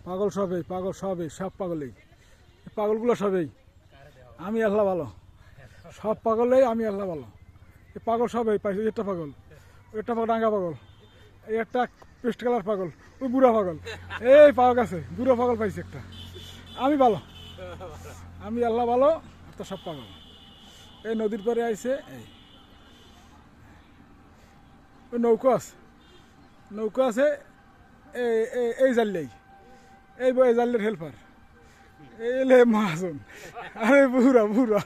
পাগল সবেই সব পাগলেই পাগলগুলো সবেই আমি আল্লাহ ভালো সব পাগলেই আমি আল্লাহ ভালো এই পাগল সবেই পাইছে একটা পাগল ডাঙ্গা পাগল এই একটা পেস্ট কালার পাগল ওই বুড়া পাগল এই পাওয়া গেছে বুড়া পাগল পাইছে একটা আমি ভালো আমি আল্লাহ ভালো তো সব পাগল এই নদীর পরে আইছে এই ওই নৌকো আছে এই জানলেই এই জানলের হেল্পার এলে মহাজন আরে বুড়া বুড়া